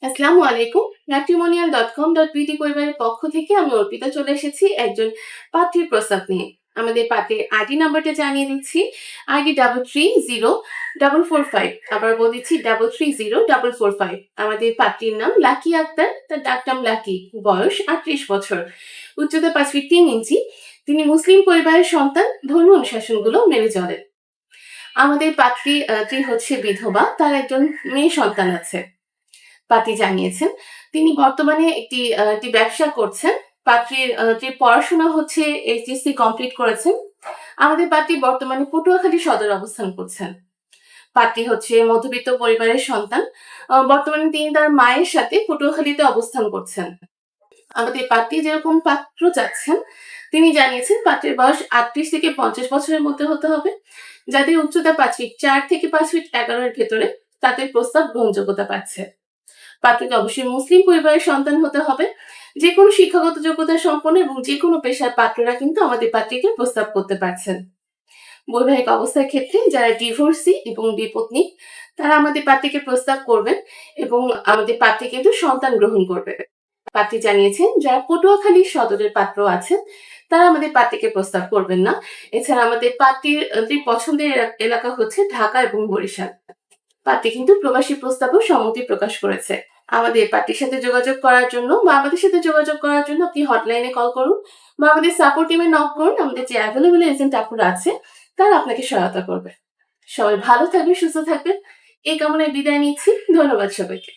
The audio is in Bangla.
আসসালামু আলাইকুম। matrimonial.com.bt পরিবারের পক্ষ থেকে আমি অর্পিতা চলে এসেছি একজন পাত্রীর প্রস্তাব নিয়ে। আমাদের পাত্রের আইডি নাম্বারটা জানিয়ে দিচ্ছি। আইডি 330445। আবার বলে দিচ্ছি 330445। আমাদের পাত্রীর নাম লাকি আক্তার, তার ডাকনাম লাকি। বয়স 38 বছর। উচ্চতা 5 ফিট 3 ইঞ্চি। তিনি মুসলিম পরিবারের সন্তান, ধর্মীয় অনুশাসনগুলো মেনে চলেন। আমাদের পাত্রী টি হচ্ছে বিধবা, তার একজন মেয়ে সন্তান আছে। পাত্রী জানিয়েছেন তিনি বর্তমানে একটি ব্যবসা করছেন। পাত্রীর যে পড়াশোনা হচ্ছে এইচএসসি কমপ্লিট করেছেন। আমাদের পাত্রী বর্তমানে পটুয়াখালী সদরে অবস্থান করছেন। পাত্রী হচ্ছে মধ্যবিত্ত পরিবারের সন্তান। বর্তমানে তিনি তার মায়ের সাথে পটুয়াখালীতে অবস্থান করছেন। আমাদের পাত্রী যেরকম পাত্র চাচ্ছেন, তিনি জানিয়েছেন পাত্রের বয়স 38 থেকে 50 বছরের মধ্যে হতে হবে। যাদের উচ্চতা 5 ফিট 4 থেকে 5 ফিট 11 এর ভেতরে, তাদের প্রস্তাব গ্রহণযোগ্যতা পাচ্ছে। পাত্রকে অবশ্যই মুসলিম পরিবারের সন্তান হতে হবে। যেকোনো শিক্ষাগত যোগ্যতা সম্পন্ন এবং যেকোনো পেশার পাত্ররা কিন্তু আমাদের পাত্রীকে প্রস্তাব করতে পারছেন। বৈবাহিক অবস্থার ক্ষেত্রে যারা ডিভোর্সি এবং বিপত্নী, তারা আমাদের পাত্রীকে প্রস্তাব করবেন এবং আমাদের পাত্রী কিন্তু সন্তান গ্রহণ করবে। পাত্রী জানিয়েছেন যারা পটুয়াখালী সদরের পাত্র আছেন, তারা আমাদের পাত্রীকে প্রস্তাব করবেন না। এছাড়া আমাদের পাত্রীর পছন্দের এলাকা হচ্ছে ঢাকা এবং বরিশাল। পাত্রী কিন্তু প্রবাসী প্রস্তাবেও সম্মতি প্রকাশ করেছে। আমাদের পাত্রীর সাথে যোগাযোগ করার জন্য বা আমাদের সাথে যোগাযোগ করার জন্য আপনি হটলাইনে কল করুন বা আমাদের সাপোর্ট টিমে নক করুন। আমাদের যে অ্যাভেলেবল এজেন্ট আপুরা আছে, তারা আপনাকে সহায়তা করবে। সবাই ভালো থাকবেন, সুস্থ থাকবেন, এই কামনায় বিদায় নিচ্ছি। ধন্যবাদ সবাইকে।